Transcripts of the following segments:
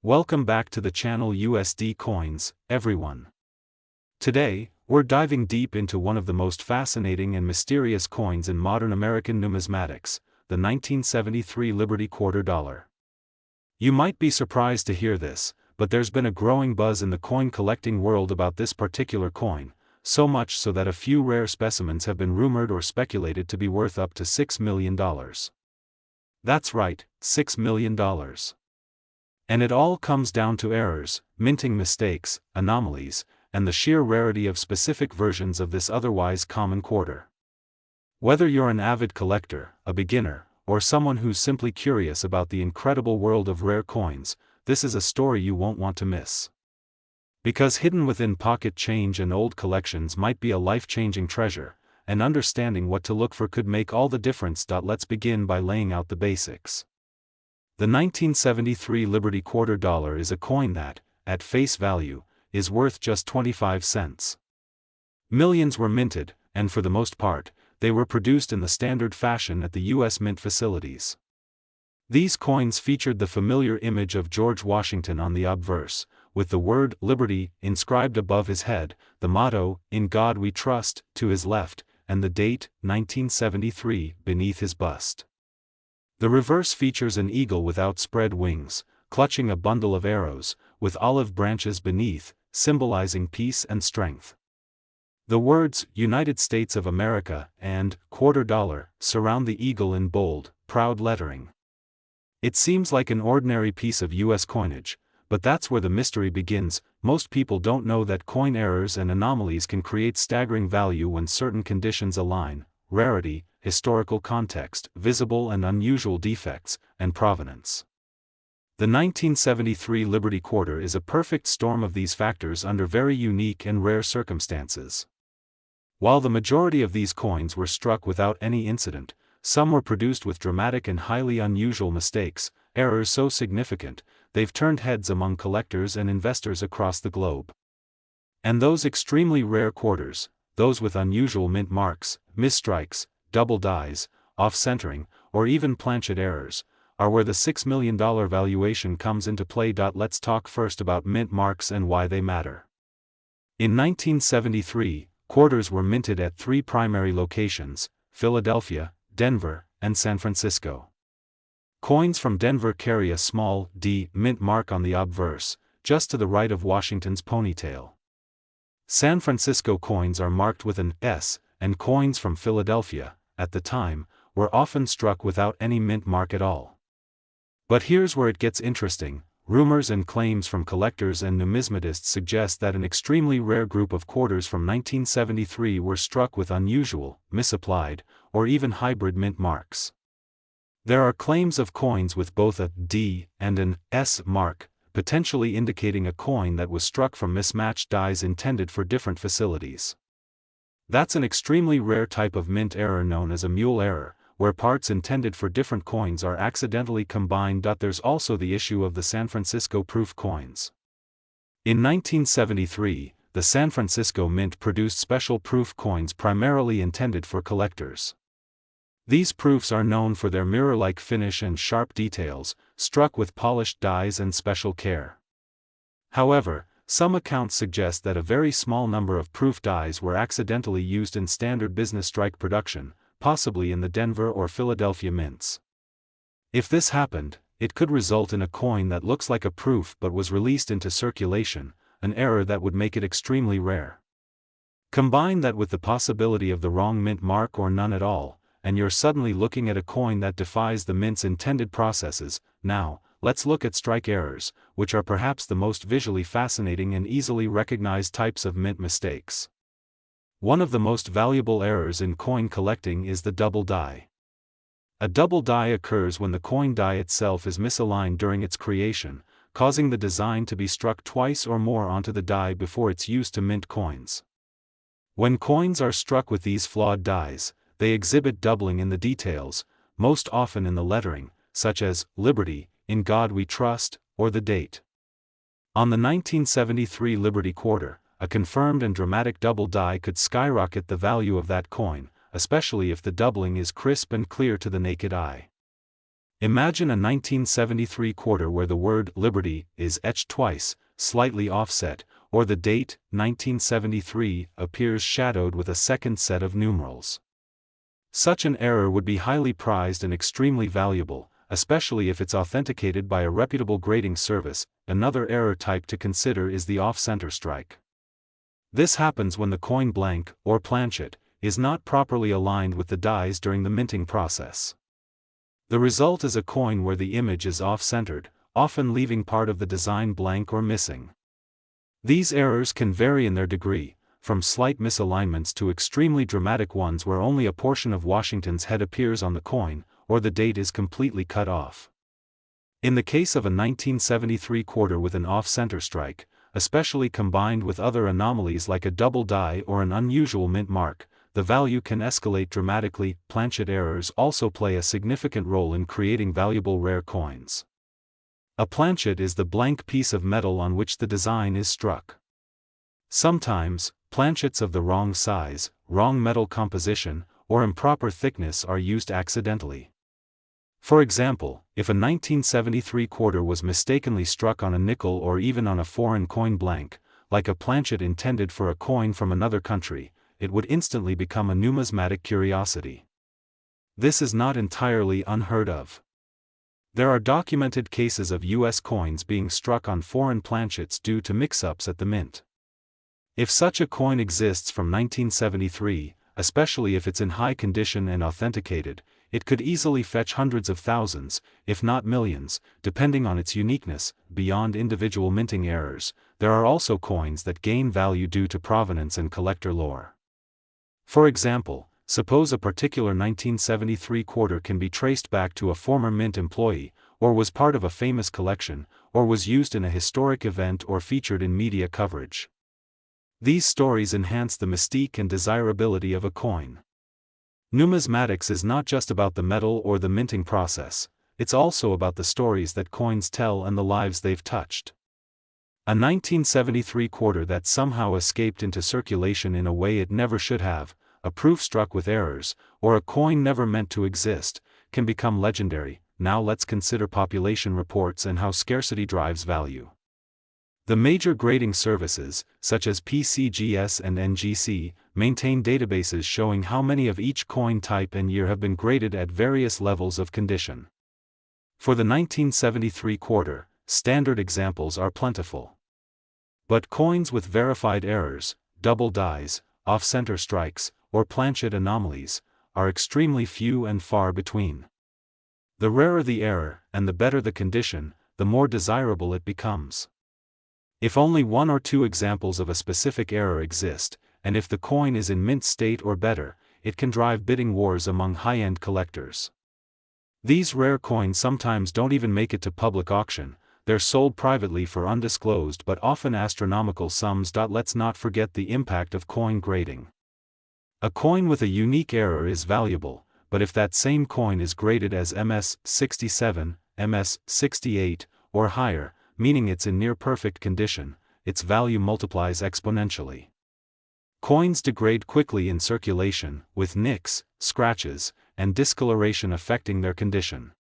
Welcome back to the channel USD Coins, everyone. Today, we're diving deep into one of the most fascinating and mysterious coins in modern American numismatics, the 1973 Liberty Quarter Dollar. You might be surprised to hear this, but there's been a growing buzz in the coin collecting world about this particular coin, so much so that a few rare specimens have been rumored or speculated to be worth up to $6 million. That's right, $6 million. And it all comes down to errors, minting mistakes, anomalies, and the sheer rarity of specific versions of this otherwise common quarter. Whether you're an avid collector, a beginner, or someone who's simply curious about the incredible world of rare coins, this is a story you won't want to miss. Because hidden within pocket change and old collections might be a life-changing treasure, and understanding what to look for could make all the difference. Let's begin by laying out the basics. The 1973 Liberty Quarter Dollar is a coin that, at face value, is worth just 25 cents. Millions were minted, and for the most part, they were produced in the standard fashion at the U.S. Mint facilities. These coins featured the familiar image of George Washington on the obverse, with the word Liberty inscribed above his head, the motto, "In God We Trust," to his left, and the date, 1973, beneath his bust. The reverse features an eagle with outspread wings, clutching a bundle of arrows, with olive branches beneath, symbolizing peace and strength. The words, "United States of America," and "Quarter Dollar," surround the eagle in bold, proud lettering. It seems like an ordinary piece of U.S. coinage, but that's where the mystery begins. Most people don't know that coin errors and anomalies can create staggering value when certain conditions align: rarity, historical context, visible and unusual defects, and provenance. The 1973 Liberty Quarter is a perfect storm of these factors under very unique and rare circumstances. While the majority of these coins were struck without any incident, some were produced with dramatic and highly unusual mistakes, errors so significant, they've turned heads among collectors and investors across the globe. And those extremely rare quarters, those with unusual mint marks, misstrikes, double dies, off-centering, or even planchet errors, are where the $6 million valuation comes into play. Let's talk first about mint marks and why they matter. In 1973, quarters were minted at three primary locations: Philadelphia, Denver, and San Francisco. Coins from Denver carry a small D mint mark on the obverse, just to the right of Washington's ponytail. San Francisco coins are marked with an S, and coins from Philadelphia, at the time, were often struck without any mint mark at all. But here's where it gets interesting. Rumors and claims from collectors and numismatists suggest that an extremely rare group of quarters from 1973 were struck with unusual, misapplied, or even hybrid mint marks. There are claims of coins with both a D and an S mark, potentially indicating a coin that was struck from mismatched dies intended for different facilities. That's an extremely rare type of mint error known as a mule error, where parts intended for different coins are accidentally combined. There's also the issue of the San Francisco proof coins. In 1973, the San Francisco Mint produced special proof coins primarily intended for collectors. These proofs are known for their mirror-like finish and sharp details, struck with polished dies and special care. However, some accounts suggest that a very small number of proof dies were accidentally used in standard business strike production, possibly in the Denver or Philadelphia mints. If this happened, it could result in a coin that looks like a proof but was released into circulation, an error that would make it extremely rare. Combine that with the possibility of the wrong mint mark or none at all, and you're suddenly looking at a coin that defies the mint's intended processes. Now, let's look at strike errors, which are perhaps the most visually fascinating and easily recognized types of mint mistakes. One of the most valuable errors in coin collecting is the double die. A double die occurs when the coin die itself is misaligned during its creation, causing the design to be struck twice or more onto the die before it's used to mint coins. When coins are struck with these flawed dies, they exhibit doubling in the details, most often in the lettering, such as Liberty, In God We Trust, or the date. On the 1973 Liberty Quarter, a confirmed and dramatic double die could skyrocket the value of that coin, especially if the doubling is crisp and clear to the naked eye. Imagine a 1973 quarter where the word Liberty is etched twice, slightly offset, or the date, 1973, appears shadowed with a second set of numerals. Such an error would be highly prized and extremely valuable, especially if it's authenticated by a reputable grading service. Another error type to consider is the off-center strike. This happens when the coin blank, or planchet, is not properly aligned with the dies during the minting process. The result is a coin where the image is off-centered, often leaving part of the design blank or missing. These errors can vary in their degree, from slight misalignments to extremely dramatic ones where only a portion of Washington's head appears on the coin, or the date is completely cut off. In the case of a 1973 quarter with an off-center strike, especially combined with other anomalies like a double die or an unusual mint mark, the value can escalate dramatically. Planchet errors also play a significant role in creating valuable rare coins. A planchet is the blank piece of metal on which the design is struck. Sometimes, planchets of the wrong size, wrong metal composition, or improper thickness are used accidentally. For example, if a 1973 quarter was mistakenly struck on a nickel or even on a foreign coin blank, like a planchet intended for a coin from another country, it would instantly become a numismatic curiosity. This is not entirely unheard of. There are documented cases of U.S. coins being struck on foreign planchets due to mix-ups at the mint. If such a coin exists from 1973, especially if it's in high condition and authenticated, it could easily fetch hundreds of thousands, if not millions, depending on its uniqueness. Beyond individual minting errors, there are also coins that gain value due to provenance and collector lore. For example, suppose a particular 1973 quarter can be traced back to a former mint employee, or was part of a famous collection, or was used in a historic event or featured in media coverage. These stories enhance the mystique and desirability of a coin. Numismatics is not just about the metal or the minting process, it's also about the stories that coins tell and the lives they've touched. A 1973 quarter that somehow escaped into circulation in a way it never should have, a proof struck with errors, or a coin never meant to exist, can become legendary. Now let's consider population reports and how scarcity drives value. The major grading services, such as PCGS and NGC, maintain databases showing how many of each coin type and year have been graded at various levels of condition. For the 1973 quarter, standard examples are plentiful. But coins with verified errors, double dies, off-center strikes, or planchet anomalies, are extremely few and far between. The rarer the error, and the better the condition, the more desirable it becomes. If only one or two examples of a specific error exist, and if the coin is in mint state or better, it can drive bidding wars among high-end collectors. These rare coins sometimes don't even make it to public auction, they're sold privately for undisclosed but often astronomical sums. Let's not forget the impact of coin grading. A coin with a unique error is valuable, but if that same coin is graded as MS-67, MS-68, or higher, meaning it's in near-perfect condition, its value multiplies exponentially. Coins degrade quickly in circulation, with nicks, scratches, and discoloration affecting their condition.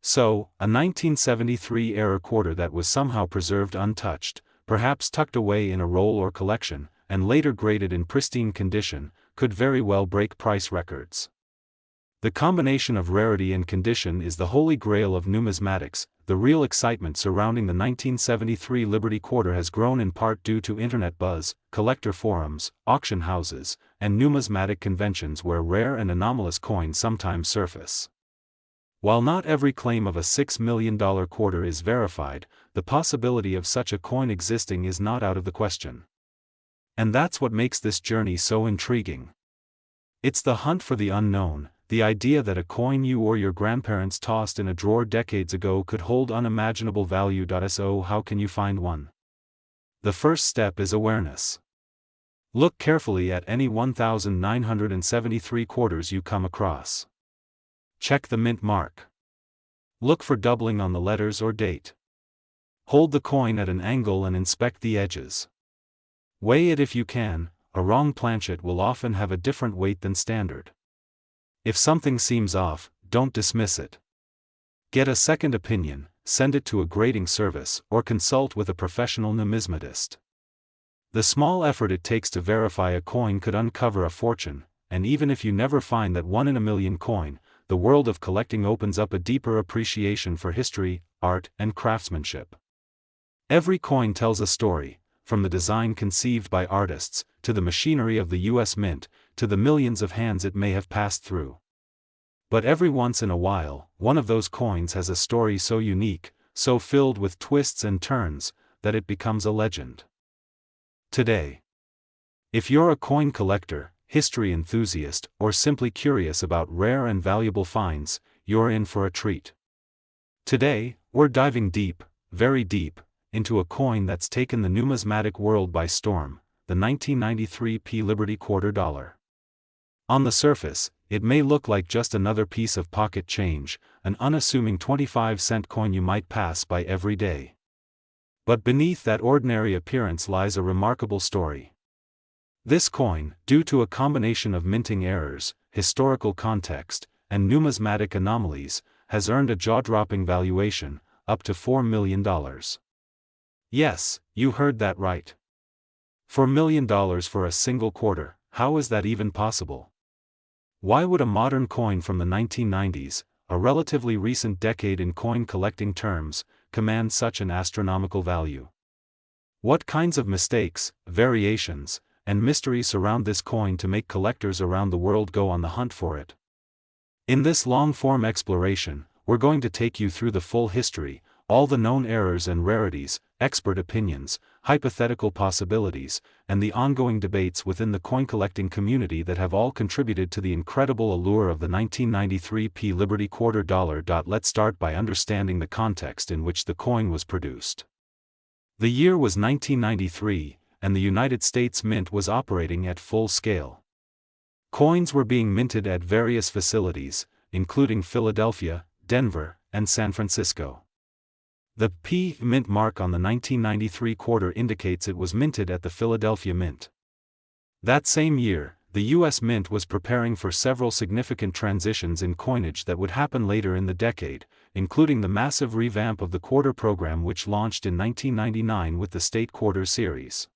So, a 1973 error quarter that was somehow preserved untouched, perhaps tucked away in a roll or collection, and later graded in pristine condition, could very well break price records. The combination of rarity and condition is the holy grail of numismatics. The real excitement surrounding the 1973 Liberty quarter has grown in part due to internet buzz, collector forums, auction houses, and numismatic conventions where rare and anomalous coins sometimes surface. While not every claim of a $6 million quarter is verified, the possibility of such a coin existing is not out of the question. And that's what makes this journey so intriguing. It's the hunt for the unknown, the idea that a coin you or your grandparents tossed in a drawer decades ago could hold unimaginable value. So how can you find one? The first step is awareness. Look carefully at any 1973 quarters you come across. Check the mint mark. Look for doubling on the letters or date. Hold the coin at an angle and inspect the edges. Weigh it if you can. A wrong planchet will often have a different weight than standard. If something seems off, don't dismiss it. Get a second opinion, send it to a grading service, or consult with a professional numismatist. The small effort it takes to verify a coin could uncover a fortune, and even if you never find that 1 in a million coin, the world of collecting opens up a deeper appreciation for history, art, and craftsmanship. Every coin tells a story, from the design conceived by artists, to the machinery of the U.S. Mint, to the millions of hands it may have passed through. But every once in a while, one of those coins has a story so unique, so filled with twists and turns, that it becomes a legend. Today, if you're a coin collector, history enthusiast, or simply curious about rare and valuable finds, you're in for a treat. Today, we're diving deep, very deep, into a coin that's taken the numismatic world by storm, the 1993 P Liberty Quarter Dollar. On the surface, it may look like just another piece of pocket change, an unassuming 25-cent coin you might pass by every day. But beneath that ordinary appearance lies a remarkable story. This coin, due to a combination of minting errors, historical context, and numismatic anomalies, has earned a jaw-dropping valuation, up to $4 million. Yes, you heard that right. $4 million for a single quarter. How is that even possible? Why would a modern coin from the 1990s, a relatively recent decade in coin collecting terms, command such an astronomical value? What kinds of mistakes, variations, and mysteries surround this coin to make collectors around the world go on the hunt for it? In this long-form exploration, we're going to take you through the full history, all the known errors and rarities, expert opinions, hypothetical possibilities, and the ongoing debates within the coin collecting community that have all contributed to the incredible allure of the 1993 P Liberty Quarter Dollar. Let's start by understanding the context in which the coin was produced. The year was 1993, and the United States Mint was operating at full scale. Coins were being minted at various facilities, including Philadelphia, Denver, and San Francisco. The P Mint mark on the 1993 quarter indicates it was minted at the Philadelphia Mint. That same year, the U.S. Mint was preparing for several significant transitions in coinage that would happen later in the decade, including the massive revamp of the quarter program which launched in 1999 with the State Quarter series.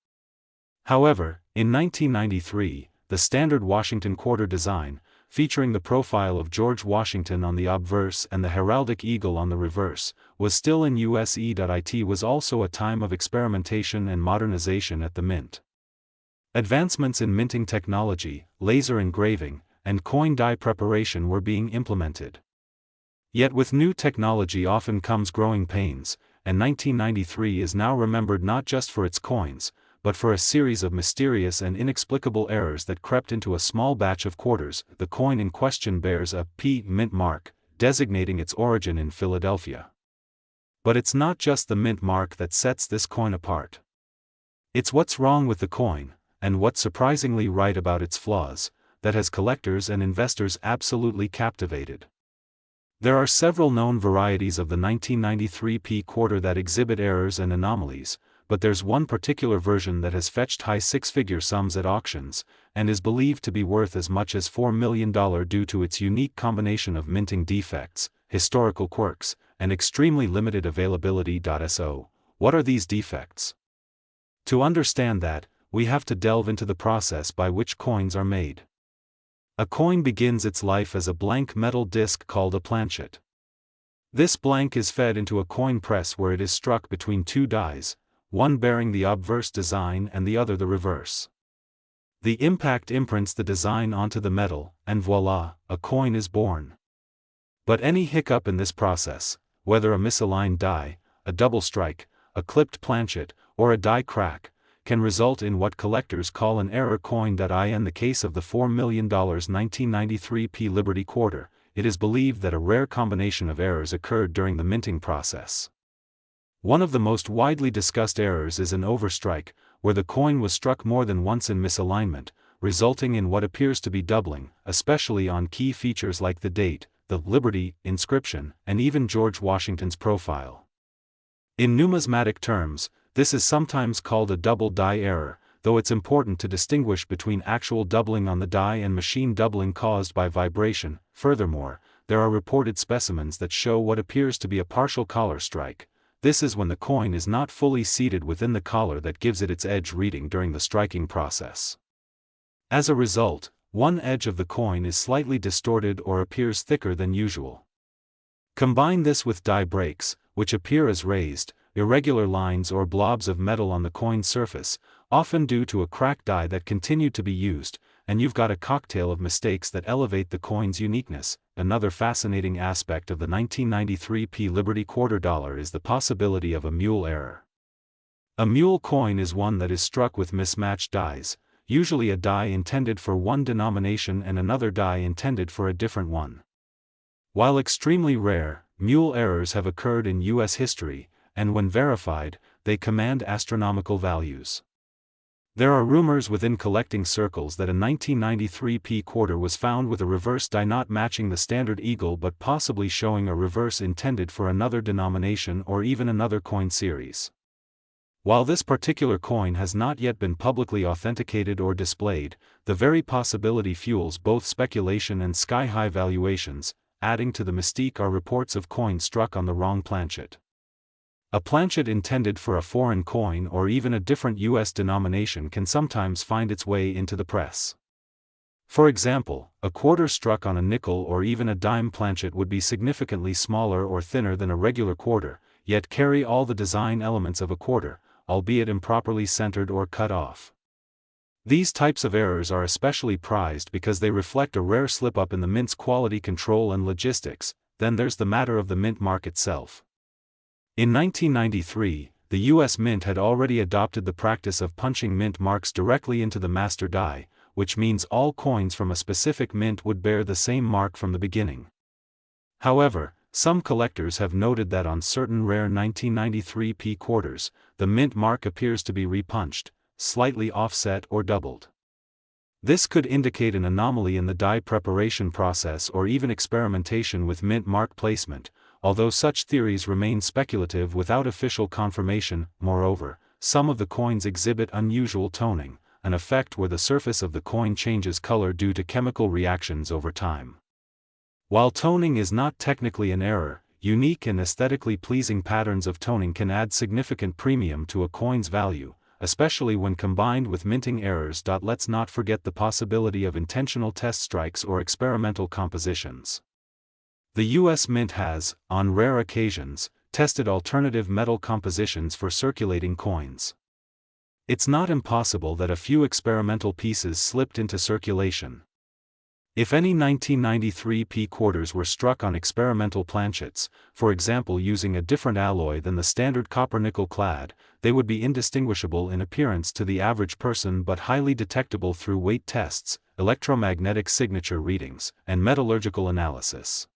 However, in 1993, the standard Washington quarter design, featuring the profile of George Washington on the obverse and the heraldic eagle on the reverse, was still in use. It was also a time of experimentation and modernization at the Mint. Advancements in minting technology, laser engraving, and coin die preparation were being implemented. Yet with new technology often comes growing pains, and 1993 is now remembered not just for its coins, but for a series of mysterious and inexplicable errors that crept into a small batch of quarters. The coin in question bears a P Mint mark, designating its origin in Philadelphia. But it's not just the Mint mark that sets this coin apart. It's what's wrong with the coin, and what's surprisingly right about its flaws, that has collectors and investors absolutely captivated. There are several known varieties of the 1993 P quarter that exhibit errors and anomalies, but there's one particular version that has fetched high six-figure sums at auctions, and is believed to be worth as much as $4 million due to its unique combination of minting defects, historical quirks, and extremely limited availability. So, what are these defects? To understand that, we have to delve into the process by which coins are made. A coin begins its life as a blank metal disc called a planchet. This blank is fed into a coin press where it is struck between two dies, one bearing the obverse design and the other the reverse. The impact imprints the design onto the metal, and voila, a coin is born. But any hiccup in this process, whether a misaligned die, a double strike, a clipped planchet, or a die crack, can result in what collectors call an error coin. In the case of the $4 million 1993 P Liberty quarter, it is believed that a rare combination of errors occurred during the minting process. One of the most widely discussed errors is an overstrike, where the coin was struck more than once in misalignment, resulting in what appears to be doubling, especially on key features like the date, the Liberty inscription, and even George Washington's profile. In numismatic terms, this is sometimes called a double die error, though it's important to distinguish between actual doubling on the die and machine doubling caused by vibration. Furthermore, there are reported specimens that show what appears to be a partial collar strike. This is when the coin is not fully seated within the collar that gives it its edge reading during the striking process. As a result, one edge of the coin is slightly distorted or appears thicker than usual. Combine this with die breaks, which appear as raised, irregular lines or blobs of metal on the coin's surface, often due to a cracked die that continued to be used, and you've got a cocktail of mistakes that elevate the coin's uniqueness. Another fascinating aspect of the 1993 P Liberty quarter dollar is the possibility of a mule error. A mule coin is one that is struck with mismatched dies, usually a die intended for one denomination and another die intended for a different one. While extremely rare, mule errors have occurred in U.S. history, and when verified, they command astronomical values. There are rumors within collecting circles that a 1993 P quarter was found with a reverse die not matching the standard eagle but possibly showing a reverse intended for another denomination or even another coin series. While this particular coin has not yet been publicly authenticated or displayed, the very possibility fuels both speculation and sky-high valuations. Adding to the mystique are reports of coins struck on the wrong planchet. A planchet intended for a foreign coin or even a different U.S. denomination can sometimes find its way into the press. For example, a quarter struck on a nickel or even a dime planchet would be significantly smaller or thinner than a regular quarter, yet carry all the design elements of a quarter, albeit improperly centered or cut off. These types of errors are especially prized because they reflect a rare slip-up in the mint's quality control and logistics. Then there's the matter of the mint mark itself. In 1993, the U.S. Mint had already adopted the practice of punching mint marks directly into the master die, which means all coins from a specific mint would bear the same mark from the beginning. However, some collectors have noted that on certain rare 1993 P quarters, the mint mark appears to be repunched, slightly offset or doubled. This could indicate an anomaly in the die preparation process or even experimentation with mint mark placement, although such theories remain speculative without official confirmation. Moreover, some of the coins exhibit unusual toning, an effect where the surface of the coin changes color due to chemical reactions over time. While toning is not technically an error, unique and aesthetically pleasing patterns of toning can add significant premium to a coin's value, especially when combined with minting errors. Let's not forget the possibility of intentional test strikes or experimental compositions. The U.S. Mint has, on rare occasions, tested alternative metal compositions for circulating coins. It's not impossible that a few experimental pieces slipped into circulation. If any 1993 P quarters were struck on experimental planchets, for example using a different alloy than the standard copper-nickel clad, they would be indistinguishable in appearance to the average person but highly detectable through weight tests, electromagnetic signature readings, and metallurgical analysis.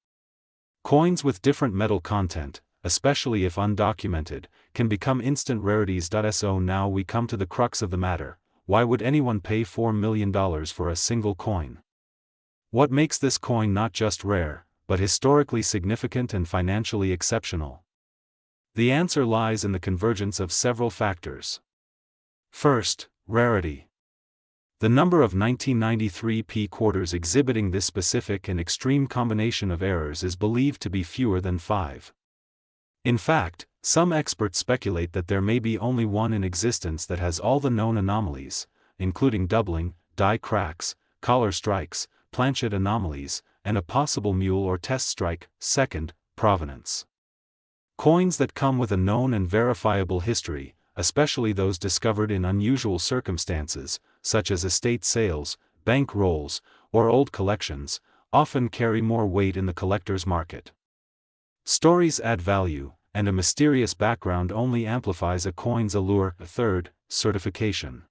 Coins with different metal content, especially if undocumented, can become instant rarities. So now we come to the crux of the matter: why would anyone pay $4 million for a single coin? What makes this coin not just rare, but historically significant and financially exceptional? The answer lies in the convergence of several factors. First, rarity. The number of 1993 P quarters exhibiting this specific and extreme combination of errors is believed to be fewer than 5. In fact, some experts speculate that there may be only one in existence that has all the known anomalies, including doubling, die cracks, collar strikes, planchet anomalies, and a possible mule or test strike. Second, provenance. Coins that come with a known and verifiable history, especially those discovered in unusual circumstances, such as estate sales, bank rolls, or old collections, often carry more weight in the collector's market. Stories add value, and a mysterious background only amplifies a coin's allure. Third, certification.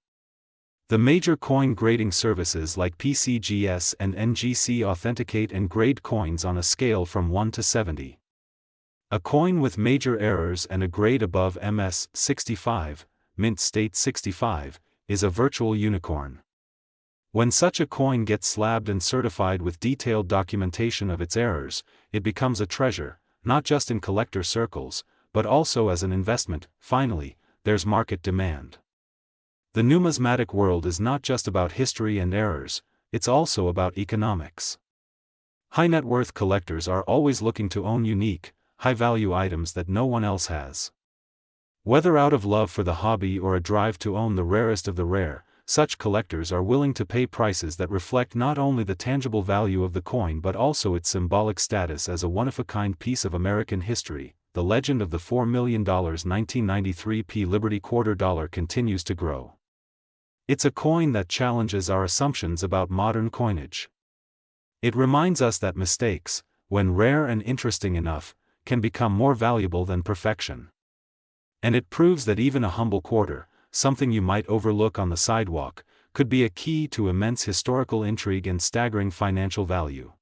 The major coin grading services like PCGS and NGC authenticate and grade coins on a scale from 1 to 70. A coin with major errors and a grade above MS 65, Mint State 65, is a virtual unicorn. When such a coin gets slabbed and certified with detailed documentation of its errors, it becomes a treasure, not just in collector circles, but also as an investment. Finally, there's market demand. The numismatic world is not just about history and errors, it's also about economics. High-net-worth collectors are always looking to own unique, high-value items that no one else has. Whether out of love for the hobby or a drive to own the rarest of the rare, such collectors are willing to pay prices that reflect not only the tangible value of the coin but also its symbolic status as a one-of-a-kind piece of American history. The legend of the $4 million 1993 P. Liberty Quarter Dollar continues to grow. It's a coin that challenges our assumptions about modern coinage. It reminds us that mistakes, when rare and interesting enough, can become more valuable than perfection. And it proves that even a humble quarter, something you might overlook on the sidewalk, could be a key to immense historical intrigue and staggering financial value.